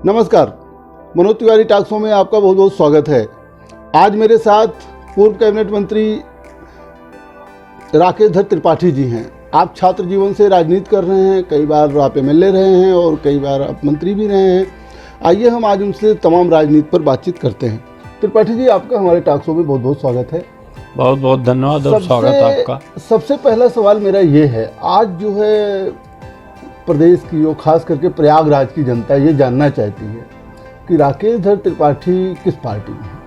नमस्कार, Manoj Tiwari talk show में आपका बहुत बहुत स्वागत है। आज मेरे साथ पूर्व कैबिनेट मंत्री राकेश धर त्रिपाठी जी हैं। आप छात्र जीवन से राजनीति कर रहे हैं, कई बार आप एमएलए रहे हैं और कई बार आप मंत्री भी रहे हैं। आइए हम आज उनसे तमाम राजनीति पर बातचीत करते हैं। त्रिपाठी जी, आपका हमारे टॉक शो में बहुत बहुत स्वागत है। बहुत बहुत धन्यवाद और स्वागत आपका। सबसे पहला सवाल मेरा ये है, आज जो है प्रदेश की और खास करके प्रयागराज की जनता ये जानना चाहती है कि राकेश धर त्रिपाठी किस पार्टी में है।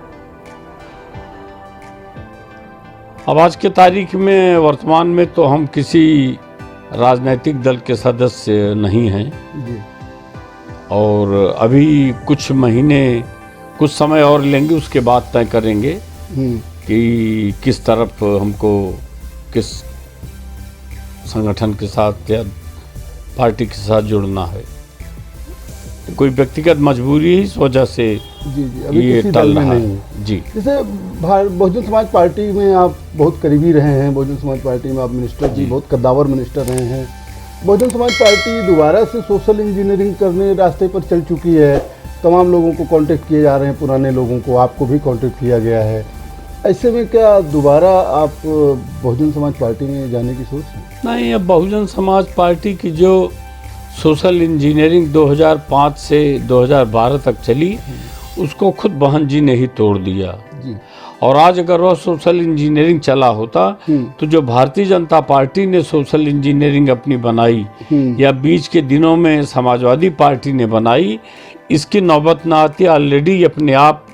अब आज के तारीख में वर्तमान में तो हम किसी राजनीतिक दल के सदस्य नहीं हैं जी। और अभी कुछ महीने कुछ समय और लेंगे, उसके बाद तय करेंगे कि किस तरफ हमको किस संगठन के साथ या पार्टी के साथ जुड़ना है। कोई व्यक्तिगत मजबूरी इस वजह से जी अभी ये किसी टल दल में रहा नहीं है है। जी। जैसे बहुजन समाज पार्टी में आप बहुत करीबी रहे हैं, बहुजन समाज पार्टी में आप मिनिस्टर जी बहुत कद्दावर मिनिस्टर रहे हैं। बहुजन समाज पार्टी दोबारा से सोशल इंजीनियरिंग करने रास्ते पर चल चुकी है। तमाम लोगों को कांटेक्ट किए जा रहे हैं, पुराने लोगों को, आपको भी कांटेक्ट किया गया है। ऐसे में क्या दोबारा आप बहुजन समाज पार्टी में जाने की सोच है? नहीं, अब बहुजन समाज पार्टी की जो सोशल इंजीनियरिंग 2005 से 2012 तक चली, उसको खुद बहन जी ने ही तोड़ दिया जी। और आज अगर वह सोशल इंजीनियरिंग चला होता तो जो भारतीय जनता पार्टी ने सोशल इंजीनियरिंग अपनी बनाई या बीच के दिनों में समाजवादी पार्टी ने बनाई, इसकी नौबत ना आती। ऑलरेडी अपने आप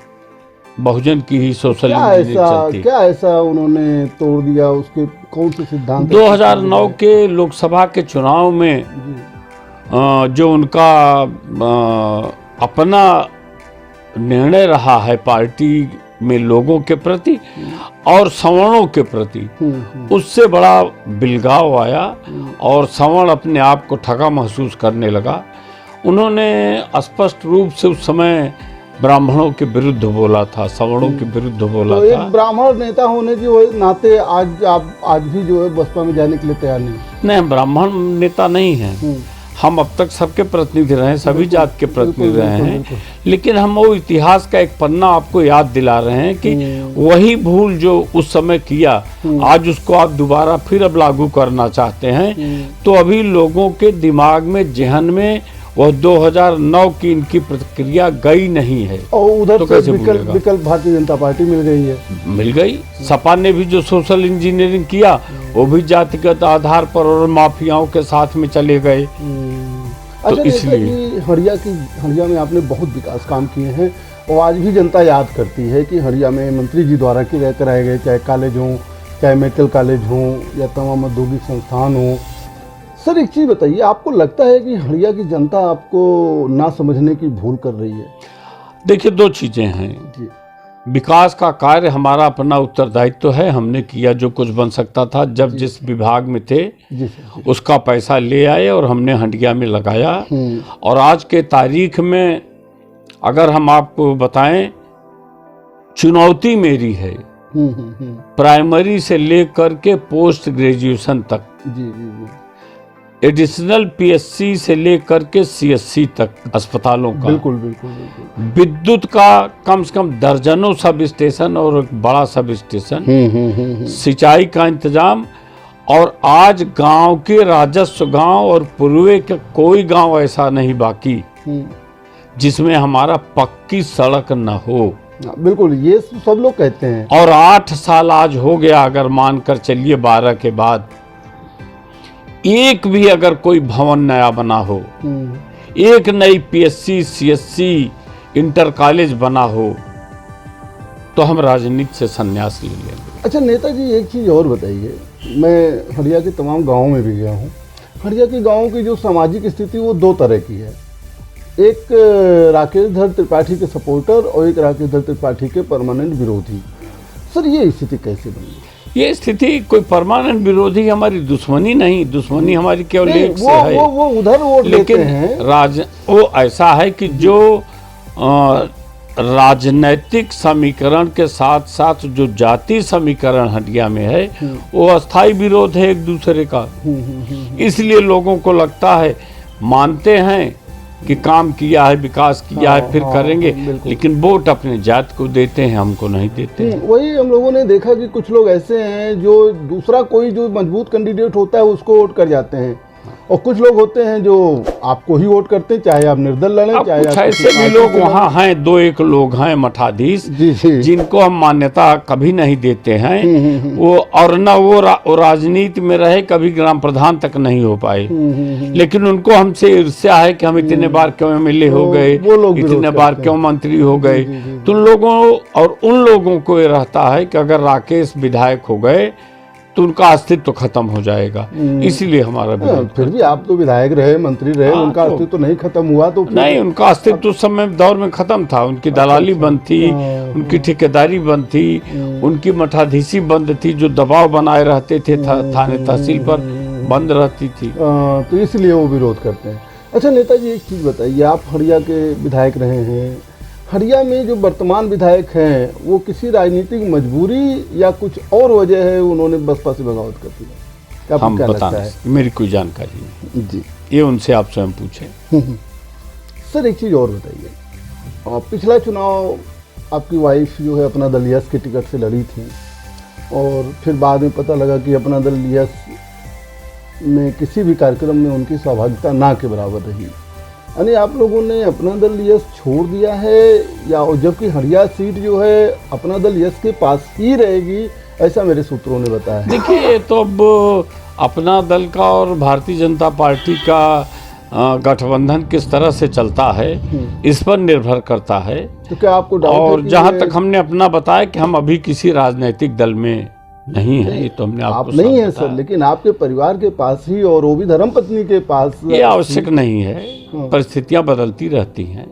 बहुजन की ही सोशल इंजीनियरिंग चलती। क्या ऐसा उन्होंने तोड़ दिया? उसके कौन से सिद्धांत? 2009 के लोकसभा के चुनाव में जो उनका अपना निर्णय रहा है पार्टी में लोगों के प्रति और सवर्णों के प्रति, उससे बड़ा बिलगाव आया और सवर्ण अपने आप को ठगा महसूस करने लगा। उन्होंने स्पष्ट रूप से उस समय ब्राह्मणों के विरुद्ध बोला था, सवर्णों के विरुद्ध बोला तो था। एक ब्राह्मण नेता होने के नाते आज भी जो है बसपा में जाने के लिए तैयार नहीं? हम ब्राह्मण नेता नहीं हैं। हम अब तक सबके प्रतिनिधि रहे हैं, सभी जात के प्रतिनिधि रहे हैं, लेकिन हम वो इतिहास का एक पन्ना आपको याद दिला रहे हैं कि वही भूल जो उस समय किया, आज उसको आप दोबारा फिर अब लागू करना चाहते हैं। तो अभी लोगों के दिमाग में, जहन में वह 2009 की इनकी प्रतिक्रिया गई नहीं है। और उधर तो से विकल्प भारतीय जनता पार्टी मिल गई है। मिल गई। सपा ने भी जो सोशल इंजीनियरिंग किया वो भी जातिगत आधार पर और माफियाओं के साथ में चले गए। अच्छा, इसलिए हड़िया में आपने बहुत विकास काम किए हैं और आज भी जनता याद करती है कि हड़िया में मंत्री जी द्वारा कराए गए, चाहे कॉलेज हों, चाहे मेडिकल कॉलेज हों या तमाम औद्योगिक संस्थान हों। सर, एक चीज़ बताइए, आपको लगता है कि हड़िया की जनता आपको ना समझने की भूल कर रही है? देखिए, दो चीज़ें हैं जी। विकास का कार्य हमारा अपना उत्तरदायित्व है, हमने किया जो कुछ बन सकता था। जब जिस विभाग में थे उसका पैसा ले आए और हमने हंडिया में लगाया। और आज के तारीख में अगर हम आपको बताएं, चुनौती मेरी है प्राइमरी से लेकर के पोस्ट ग्रेजुएशन तक, एडिशनल पीएससी से लेकर के सीएससी तक अस्पतालों का, बिल्कुल। विद्युत का कम से कम दर्जनों सब स्टेशन और एक बड़ा सब स्टेशन, सिंचाई का इंतजाम। और आज गांव के राजस्व गांव और पूर्वे के कोई गांव ऐसा नहीं बाकी जिसमें हमारा पक्की सड़क न हो। बिल्कुल, ये सब लोग कहते हैं। और 8 साल आज हो गया, अगर मानकर चलिए 12 के बाद, एक भी अगर कोई भवन नया बना हो, एक नई पीएससी सीएससी इंटर कॉलेज बना हो, तो हम राजनीति से संन्यास ले लेंगे। अच्छा नेताजी, एक चीज़ और बताइए। मैं हड़िया के तमाम गांवों में भी गया हूँ। हड़िया के गांवों की जो सामाजिक स्थिति वो दो तरह की है। एक राकेश धर त्रिपाठी के सपोर्टर और एक राकेश धर त्रिपाठी के परमानेंट विरोधी। सर, ये स्थिति कैसे बनी? ये स्थिति कोई परमानेंट विरोधी हमारी दुश्मनी नहीं, दुश्मनी हमारी केवल एक से है। वो उधर वोट लेते हैं। वो ऐसा है कि जो राजनैतिक समीकरण के साथ साथ जो जाति समीकरण हटिया में है वो अस्थाई विरोध है एक दूसरे का। इसलिए लोगों को लगता है, मानते हैं कि काम किया है, विकास किया है, फिर करेंगे, लेकिन वोट अपने जात को देते हैं, हमको नहीं देते हैं। वही हम लोगों ने देखा कि कुछ लोग ऐसे हैं जो दूसरा कोई जो मजबूत कैंडिडेट होता है उसको वोट कर जाते हैं, और कुछ लोग होते हैं जो आपको ही वोट करते हैं, चाहे आप निर्दल लड़ें, चाहे कुछ आप ऐसे भी लोग वहाँ हैं, दो एक लोग हैं मठाधीश, जिनको हम मान्यता कभी नहीं देते हैं। वो और न वो राजनीति में रहे, कभी ग्राम प्रधान तक नहीं हो पाए, लेकिन उनको हमसे ईर्ष्या है कि हम इतने बार क्यों एमएलए हो गए, इतने बार क्यों मंत्री हो गए। तो उन लोगों और उन लोगों को ये रहता है कि अगर राकेश विधायक हो गए तो उनका अस्तित्व तो खत्म हो जाएगा, इसीलिए हमारा विरोध। फिर भी आप तो विधायक रहे, मंत्री रहे, उनका अस्तित्व तो नहीं खत्म हुआ? तो नहीं, उनका अस्तित्व उस समय दौर में खत्म था। उनकी दलाली बंद थी, उनकी ठेकेदारी बंद थी, उनकी मठाधीशी बंद थी, जो दबाव बनाए रहते थे थाने तहसील पर, बंद रहती थी। तो इसलिए वो विरोध करते हैं। अच्छा नेताजी, एक चीज़ बताइए, आप हड़िया के विधायक रहे हैं, हड़िया में जो वर्तमान विधायक हैं वो किसी राजनीतिक मजबूरी या कुछ और वजह है उन्होंने बसपा से बगावत कर दी? हम बता है? मेरी कोई जानकारी नहीं जी, ये उनसे आप स्वयं पूछें। सर एक चीज़ और बताइए, पिछला चुनाव आपकी वाइफ जो है अपना दल यस के टिकट से लड़ी थी, और फिर बाद में पता लगा कि अपना दल यस में किसी भी कार्यक्रम में उनकी सहभागिता ना के बराबर रही, यानी आप लोगों ने अपना दल यस छोड़ दिया है, या जबकि हड़िया सीट जो है अपना दल यस के पास ही रहेगी, ऐसा मेरे सूत्रों ने बताया है। देखिए, तो अब अपना दल का और भारतीय जनता पार्टी का गठबंधन किस तरह से चलता है इस पर निर्भर करता है। तो क्या आपको डाउट और जहाँ तक हमने अपना बताया कि हम अभी किसी राजनीतिक दल में नहीं है, ये तो हमने आपको नहीं है सर, लेकिन आपके परिवार के पास ही, और वो भी धर्मपत्नी के पास। ये आवश्यक नहीं है, परिस्थितियां बदलती रहती हैं,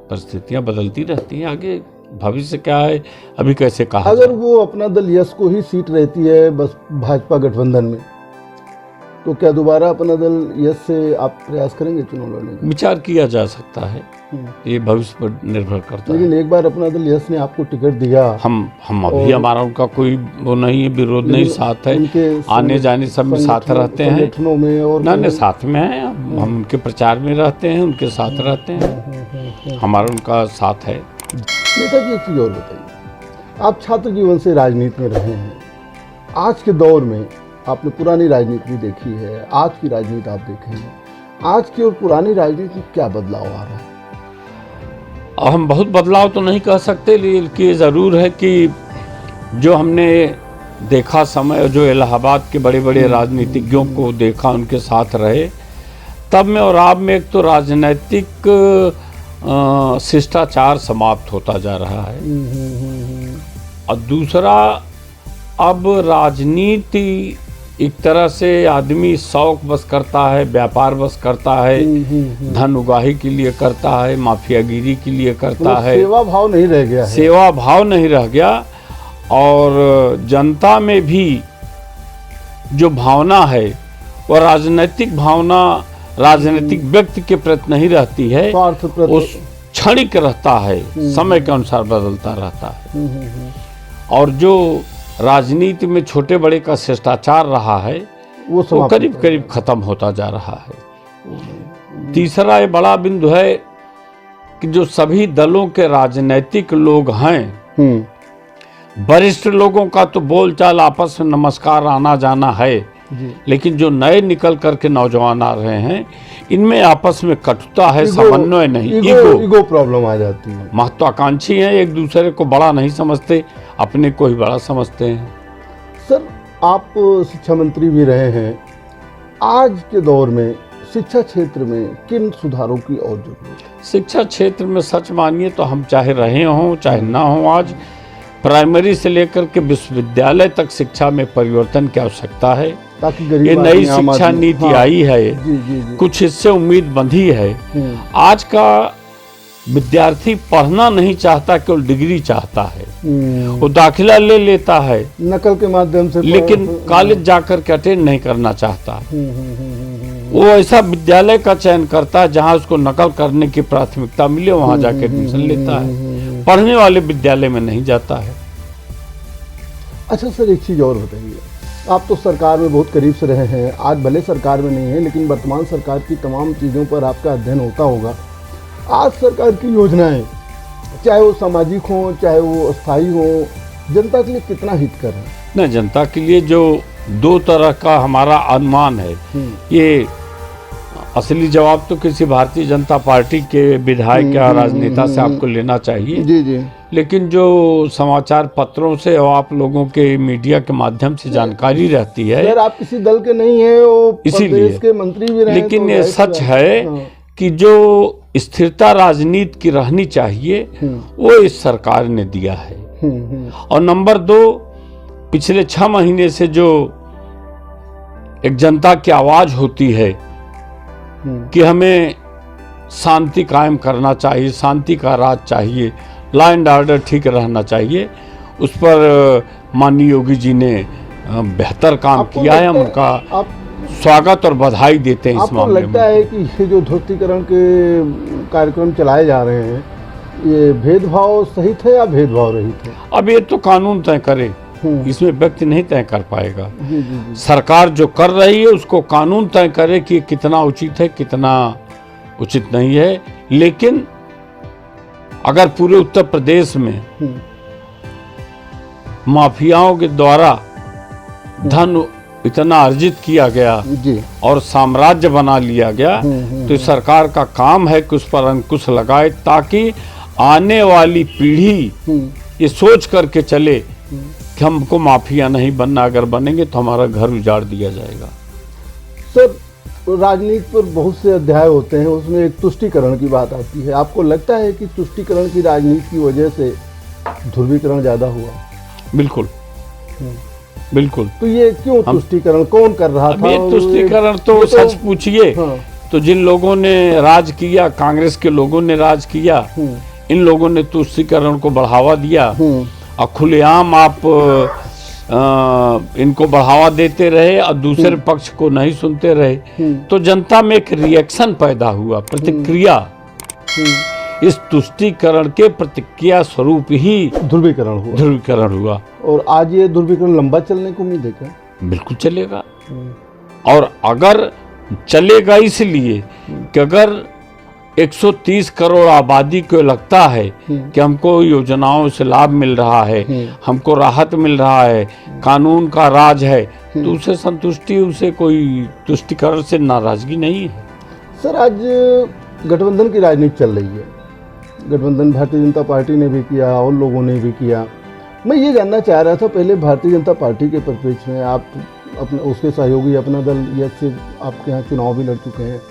परिस्थितियां बदलती रहती हैं, आगे भविष्य क्या है अभी कैसे कहा। अगर वो अपना दल यस को ही सीट रहती है बस भाजपा गठबंधन में, तो क्या दोबारा अपना दल यस से आप प्रयास करेंगे चुनाव लड़ने का? विचार किया जा सकता है, ये भविष्य पर निर्भर करता है। लेकिन एक बार अपना दल यस ने आपको टिकट दिया, हम अभी हमारा उनका कोई वो नहीं है, विरोध नहीं, साथ है, आने जाने सब में साथ रहते हैं, संगठनों में और ना साथ में हैं, हम उनके प्रचार में रहते हैं, उनके साथ रहते हैं, हमारा उनका साथ है। नेताजी एक चीज़ और बताइए, आप छात्र जीवन से राजनीति में रहे हैं, आज के दौर में आपने पुरानी राजनीति भी देखी है, आज की राजनीति आप देखें, आज की और पुरानी राजनीति में क्या बदलाव आ रहा है? हम बहुत बदलाव तो नहीं कह सकते, लेकिन ये ज़रूर है कि जो हमने देखा समय, जो इलाहाबाद के बड़े बड़े राजनीतिज्ञों को देखा, उनके साथ रहे, तब में और अब में एक तो राजनीतिक शिष्टाचार समाप्त होता जा रहा है, और दूसरा अब राजनीति एक तरह से आदमी शौक बस करता है, व्यापार बस करता है, धन उगाही के लिए करता है, माफियागिरी के लिए करता है, सेवा भाव नहीं रह गया है। सेवा भाव नहीं रह गया, और जनता में भी जो भावना है वो राजनीतिक भावना राजनीतिक व्यक्ति के प्रति नहीं रहती है, उस क्षणिक रहता है, समय के अनुसार बदलता रहता है। और जो राजनीति में छोटे बड़े का शिष्टाचार रहा है वो करीब करीब खत्म होता जा रहा है। तीसरा ये बड़ा बिंदु है कि जो सभी दलों के राजनीतिक लोग हैं, वरिष्ठ लोगों का तो बोलचाल आपस में नमस्कार आना जाना है, लेकिन जो नए निकल करके नौजवान आ रहे हैं इनमें आपस में कटुता है, समन्वय नहीं, ईगो प्रॉब्लम आ जाती है। महत्वाकांक्षी हैं, एक दूसरे को बड़ा नहीं समझते, अपने को ही बड़ा समझते हैं। सर आप शिक्षा मंत्री भी रहे हैं, आज के दौर में शिक्षा क्षेत्र में किन सुधारों की और जरूरत है? शिक्षा क्षेत्र में सच मानिए तो हम चाहे रहे हों चाहे ना हों, आज प्राइमरी से लेकर के विश्वविद्यालय तक शिक्षा में परिवर्तन की आवश्यकता है। ताकि ये नई शिक्षा नीति आई है, कुछ इससे उम्मीद बंधी है। आज का विद्यार्थी पढ़ना नहीं चाहता, केवल डिग्री चाहता है, वो दाखिला ले लेता है नकल के माध्यम से, लेकिन कॉलेज जाकर के अटेंड नहीं करना चाहता। वो ऐसा विद्यालय का चयन करता है जहां उसको नकल करने की प्राथमिकता मिले, वहां जाके एडमिशन लेता है, पढ़ने वाले विद्यालय में नहीं जाता है। अच्छा सर एक चीज और बताइए, आप तो सरकार में बहुत करीब से रहे हैं, आज भले सरकार में नहीं है लेकिन वर्तमान सरकार की तमाम चीज़ों पर आपका अध्ययन होता होगा। आज सरकार की योजनाएं, चाहे वो सामाजिक हों चाहे वो अस्थायी हों, जनता के लिए कितना हितकर है? न, जनता के लिए जो दो तरह का हमारा अनुमान है, ये असली जवाब तो किसी भारतीय जनता पार्टी के विधायक या राजनेता से आपको लेना चाहिए। जी जी। लेकिन जो समाचार पत्रों से और आप लोगों के मीडिया के माध्यम से जानकारी रहती है, सर आप किसी दल के नहीं हैं, वो इसीलिए प्रदेश के मंत्री भी रहे, लेकिन तो ये सच है कि जो स्थिरता राजनीति की रहनी चाहिए वो इस सरकार ने दिया है। और नंबर 2, पिछले 6 महीने से जो एक जनता की आवाज होती है कि हमें शांति कायम करना चाहिए, शांति का राज चाहिए, लॉ एंड ऑर्डर ठीक रहना चाहिए, उस पर माननीय योगी जी ने बेहतर काम किया है। हम उनका स्वागत और बधाई देते हैं इस मामले में। आपको लगता है कि ये जो ध्रुवीकरण के कार्यक्रम चलाए जा रहे हैं, ये भेदभाव सहित है या भेदभाव रहित है? अब ये तो कानून तय करे, इसमें व्यक्ति नहीं तय कर पाएगा। जी, जी, जी। सरकार जो कर रही है उसको कानून तय करे कि कितना उचित है कितना उचित नहीं है। लेकिन अगर पूरे उत्तर प्रदेश में माफियाओं के द्वारा धन इतना अर्जित किया गया जी। और साम्राज्य बना लिया गया, तो इस सरकार का काम है कि उस पर अंकुश लगाए, ताकि आने वाली पीढ़ी ये सोच करके चले कि हमको माफिया नहीं बनना, अगर बनेंगे तो हमारा घर उजाड़ दिया जाएगा। सर राजनीति पर बहुत से अध्याय होते हैं, उसमें एक तुष्टीकरण की बात आती है। आपको लगता है कि तुष्टीकरण की राजनीति की वजह से ध्रुवीकरण ज्यादा हुआ? बिल्कुल बिल्कुल। तो ये क्यों तुष्टीकरण कौन कर रहा था? ये तुष्टीकरण तो सच पूछिए तो जिन लोगों ने राज किया, कांग्रेस के लोगों ने राज किया, इन लोगों ने तुष्टीकरण को बढ़ावा दिया और खुलेआम आप इनको बढ़ावा देते रहे और दूसरे पक्ष को नहीं सुनते रहे, तो जनता में एक रिएक्शन पैदा हुआ, प्रतिक्रिया। इस तुष्टीकरण के प्रतिक्रिया स्वरूप ही ध्रुवीकरण हुआ। और आज ये ध्रुवीकरण लंबा चलने को उम्मीद है क्या? बिल्कुल चलेगा। और अगर चलेगा इसलिए कि अगर 130 करोड़ आबादी को लगता है कि हमको योजनाओं से लाभ मिल रहा है, हमको राहत मिल रहा है, कानून का राज है, तो उसे संतुष्टि, उसे कोई तुष्टीकरण से नाराजगी नहीं है। सर आज गठबंधन की राजनीति चल रही है, गठबंधन भारतीय जनता पार्टी ने भी किया और लोगों ने भी किया। मैं ये जानना चाह रहा था, पहले भारतीय जनता पार्टी के परिप्रेक्ष्य में आप अपने उसके सहयोगी अपना दल या सिर्फ आपके यहाँ चुनाव भी लड़ चुके हैं,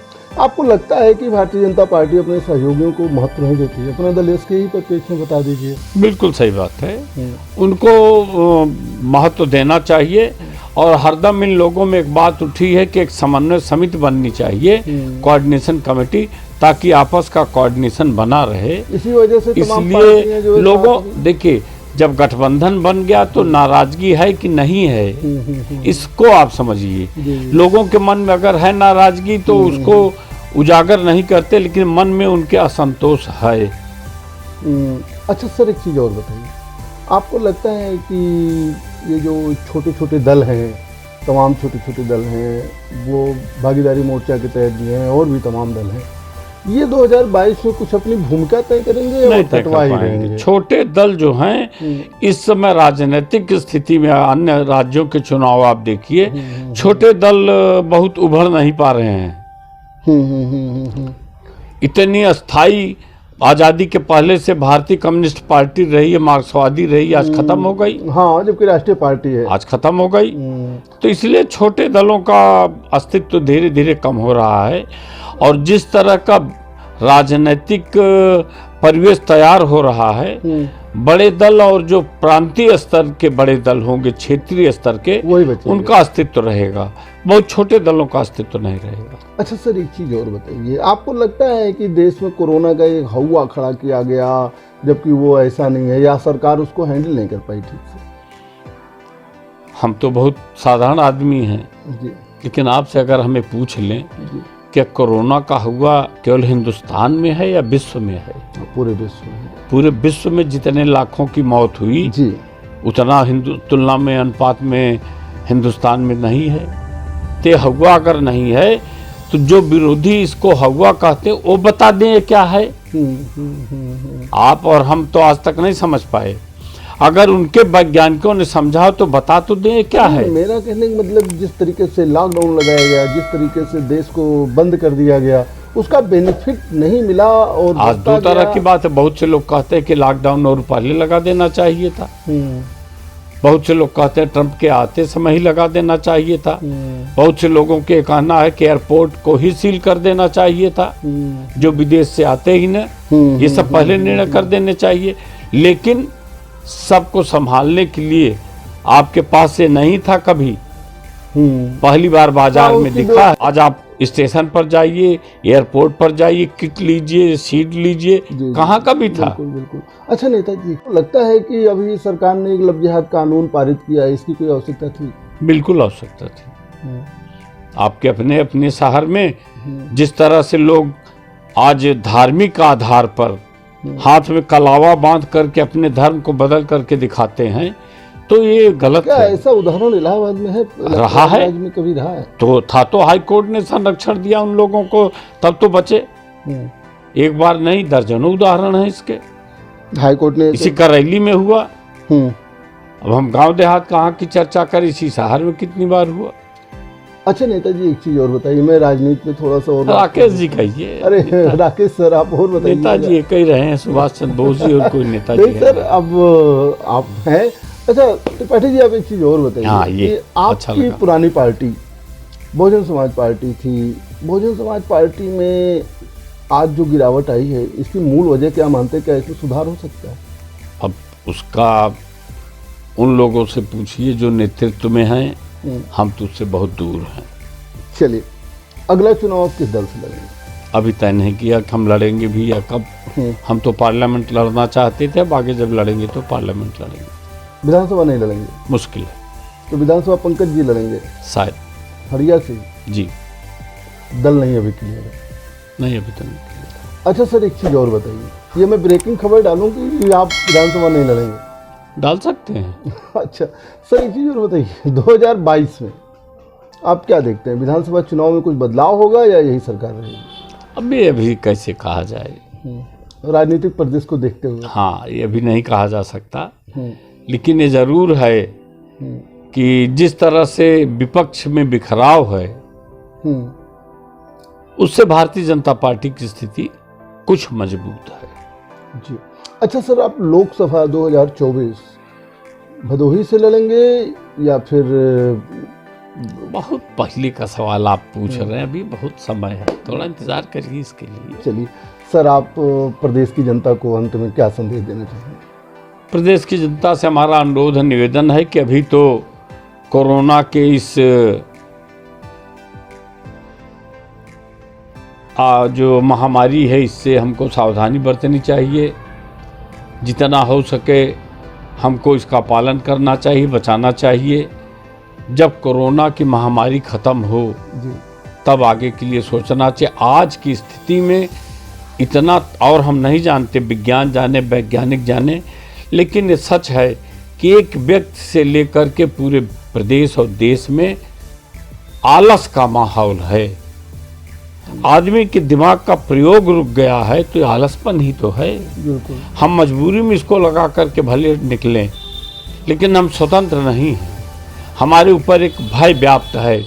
आपको लगता है कि भारतीय जनता पार्टी अपने सहयोगियों को महत्व नहीं देती है? अपना दल इसके ही परिप्रेक्ष्य में बता दीजिए। बिल्कुल सही बात है, उनको महत्व देना चाहिए। और हरदम इन लोगों में एक बात उठी है कि एक समन्वय समिति बननी चाहिए, कोऑर्डिनेशन कमेटी, ताकि आपस का कोऑर्डिनेशन बना रहे। इसी वजह से इसलिए लोगों, देखिए जब गठबंधन बन गया तो नाराजगी है कि नहीं है, इसको आप समझिए। लोगों के मन में अगर है नाराजगी तो उसको उजागर नहीं करते, लेकिन मन में उनके असंतोष है। अच्छा सर एक चीज़ और बताइए, आपको लगता है कि ये जो छोटे छोटे दल हैं, तमाम छोटे छोटे दल हैं, वो भागीदारी मोर्चा के तहत भी हैं और भी तमाम दल हैं, ये 2022 में कुछ अपनी भूमिका तय करेंगे या नहीं तय कर पाएंगे? छोटे दल जो हैं इस समय राजनीतिक स्थिति में, अन्य राज्यों के चुनाव आप देखिए, छोटे दल बहुत उभर नहीं पा रहे हैं। इतनी अस्थाई आजादी के पहले से भारतीय कम्युनिस्ट पार्टी रही है, मार्क्सवादी रही, आज खत्म हो गई। हाँ, जबकि राष्ट्रीय पार्टी है, आज खत्म हो गई। तो इसलिए छोटे दलों का अस्तित्व धीरे धीरे कम हो रहा है। और जिस तरह का राजनीतिक परिवेश तैयार हो रहा है, बड़े दल और जो प्रांतीय स्तर के बड़े दल होंगे, क्षेत्रीय स्तर के, उनका अस्तित्व रहेगा, बहुत छोटे दलों का अस्तित्व नहीं रहेगा। अच्छा सर एक चीज़ और बताइए, आपको लगता है कि देश में कोरोना का एक हवा खड़ा किया गया, जबकि वो ऐसा नहीं है, या सरकार उसको हैंडल नहीं कर पाई ठीक से? हम तो बहुत साधारण आदमी हैं, लेकिन आपसे अगर हमें पूछ लें क्या कोरोना का हुआ केवल हिंदुस्तान में है या विश्व में है? पूरे विश्व में। पूरे विश्व में जितने लाखों की मौत हुई जी, उतना हिंदू तुलना में अनुपात में हिंदुस्तान में नहीं है। ते हवा अगर नहीं है तो जो विरोधी इसको हवा कहते वो बता दें ये क्या है। आप और हम तो आज तक नहीं समझ पाए, अगर उनके वैज्ञानिकों ने समझा तो बता तो दें ये क्या है। मेरा कहने का मतलब जिस तरीके से लॉकडाउन लगाया गया, जिस तरीके से देश को बंद कर दिया गया, उसका बेनिफिट नहीं मिला। और आज दो तरह की बात है, बहुत से लोग कहते हैं कि लॉकडाउन और पहले लगा देना चाहिए था, बहुत से लोग कहते हैं ट्रंप के आते समय ही लगा देना चाहिए था, बहुत से लोगों के कहना है कि एयरपोर्ट को ही सील कर देना चाहिए था, जो विदेश से आते ही न, ये सब पहले निर्णय कर देने चाहिए। लेकिन सबको संभालने के लिए आपके पास से नहीं था कभी, पहली बार बाजार में दिखा है। आज आप स्टेशन पर जाइए, एयरपोर्ट पर जाइए, किट लीजिए, सीट लीजिए, कहाँ कभी था। बिल्कुल बिल्कुल। अच्छा नेताजी, लगता है कि अभी सरकार ने एक लव जिहाद कानून पारित किया, इसकी कोई आवश्यकता थी? बिल्कुल आवश्यकता थी। आपके अपने अपने शहर में जिस तरह से लोग आज धार्मिक आधार पर हाथ में कलावा बांध करके अपने धर्म को बदल करके दिखाते हैं, तो ये गलत क्या है। ऐसा उदाहरण इलाहाबाद में है? रहा है, में कभी रहा है तो था, तो हाई कोर्ट ने संरक्षण दिया उन लोगों को, तब तो बचे। एक बार नहीं, दर्जनों उदाहरण है इसके। हाई कोर्ट ने इसी करैली में हुआ। अब हम गांव देहात कहाँ की चर्चा करें, इसी शहर में कितनी बार हुआ। अच्छा नेताजी, एक चीज और बताइए, मैं राजनीति में थोड़ा सा और राकेश जी कहिए। अरे राकेश सर, आप और बताइए। नेताजी एक ही रहे हैं, सुभाष चंद्र बोस जी, और कोई नेताजी नहीं सर, अब आप हैं। अच्छा त्रिपाठी जी, आप एक चीज और बताइए। हाँ, ये आपकी अच्छा पुरानी पार्टी बहुजन समाज पार्टी थी, बहुजन समाज पार्टी में आज जो गिरावट आई है, इसकी मूल वजह क्या मानते हैं? क्या इसमें सुधार हो सकता है? अब उसका उन लोगों से पूछिए जो नेतृत्व में हैं, हम तो उससे बहुत दूर हैं। चलिए, अगला चुनाव किस दल से लड़ेंगे? अभी तय नहीं किया कि हम लड़ेंगे भी या कब। हम तो पार्लियामेंट लड़ना चाहते थे, अब आगे जब लड़ेंगे तो पार्लियामेंट लड़ेंगे। विधानसभा नहीं लड़ेंगे? मुश्किल है। तो विधानसभा पंकज जी लड़ेंगे शायद। हरिया से जी, दल नहीं अभी क्लियर है? नहीं अभी तक नहीं। अच्छा सर, एक चीज़ और बताइए, ये मैं ब्रेकिंग खबर डालूं कि आप विधानसभा नहीं लड़ेंगे? डाल सकते हैं। अच्छा सर, एक चीज़ और बताइए, 2022 में आप क्या देखते हैं, विधानसभा चुनाव में कुछ बदलाव होगा या यही सरकार रहेगी? अभी कैसे कहा जाए, राजनीतिक परिदृश्य को देखते हुए। हाँ, ये अभी नहीं कहा जा सकता, लेकिन ये जरूर है कि जिस तरह से विपक्ष में बिखराव है, उससे भारतीय जनता पार्टी की स्थिति कुछ मजबूत है। जी। अच्छा सर, आप लोकसभा 2024 भदोही से लड़ेंगे या फिर? बहुत पहले का सवाल आप पूछ रहे हैं, अभी बहुत समय है, थोड़ा इंतजार करिए इसके लिए। चलिए सर, आप प्रदेश की जनता को अंत में क्या संदेश देना चाहेंगे? प्रदेश की जनता से हमारा अनुरोध है, निवेदन है कि अभी तो कोरोना के इस जो महामारी है, इससे हमको सावधानी बरतनी चाहिए। जितना हो सके हमको इसका पालन करना चाहिए, बचाना चाहिए। जब कोरोना की महामारी ख़त्म हो तब आगे के लिए सोचना चाहिए। आज की स्थिति में इतना और हम नहीं जानते, विज्ञान जाने, वैज्ञानिक जाने, लेकिन ये सच है कि एक व्यक्ति से लेकर के पूरे प्रदेश और देश में आलस का माहौल है। आदमी के दिमाग का प्रयोग रुक गया है, तो ये आलसपन ही तो है। हम मजबूरी में इसको लगा करके भले निकलें, लेकिन हम स्वतंत्र नहीं हैं। हमारे ऊपर एक भय व्याप्त है,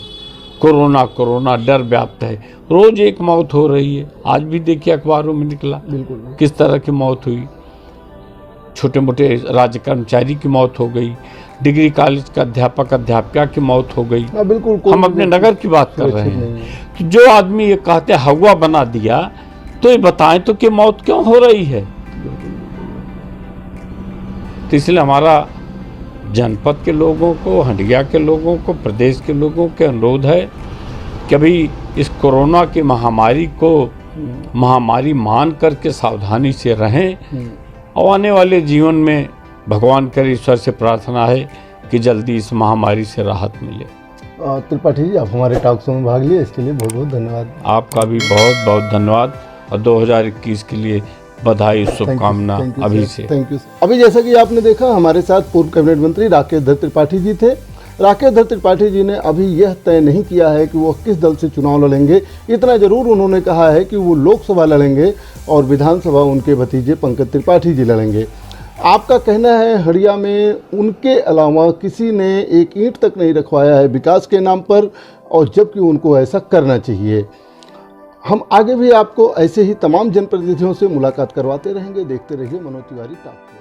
कोरोना कोरोना डर व्याप्त है। रोज एक मौत हो रही है। आज भी देखिए अखबारों में निकला किस तरह की मौत हुई। छोटे मोटे राज्य कर्मचारी की मौत हो गई, डिग्री कॉलेज का अध्यापक अध्यापिका की मौत हो गई। बिल्कुल, हम अपने नगर की बात कर रहे हैं। तो जो आदमी ये कहते हवा बना दिया, तो ये बताएं तो कि मौत क्यों हो रही है। तो इसलिए हमारा जनपद के लोगों को, हंडिया के लोगों को, प्रदेश के लोगों के अनुरोध है कि अभी इस कोरोना की महामारी को महामारी मान करके सावधानी से रहें, और आने वाले जीवन में भगवान करे, ईश्वर से प्रार्थना है कि जल्दी इस महामारी से राहत मिले। त्रिपाठी जी, आप हमारे टॉक शो में भाग लिए, इसके लिए बहुत बहुत धन्यवाद। आपका भी बहुत बहुत धन्यवाद, और 2021 के लिए बधाई, शुभकामना अभी से। Thank you. अभी जैसा कि आपने देखा, हमारे साथ पूर्व कैबिनेट मंत्री राकेश त्रिपाठी जी थे। राकेश धर त्रिपाठी जी ने अभी यह तय नहीं किया है कि वो किस दल से चुनाव लड़ेंगे। इतना जरूर उन्होंने कहा है कि वो लोकसभा लड़ेंगे और विधानसभा उनके भतीजे पंकज त्रिपाठी जी लड़ेंगे। आपका कहना है हड़िया में उनके अलावा किसी ने एक ईंट तक नहीं रखवाया है विकास के नाम पर, और जबकि उनको ऐसा करना चाहिए। हम आगे भी आपको ऐसे ही तमाम जनप्रतिनिधियों से मुलाकात करवाते रहेंगे। देखते रहिए मनोज तिवारी टॉप।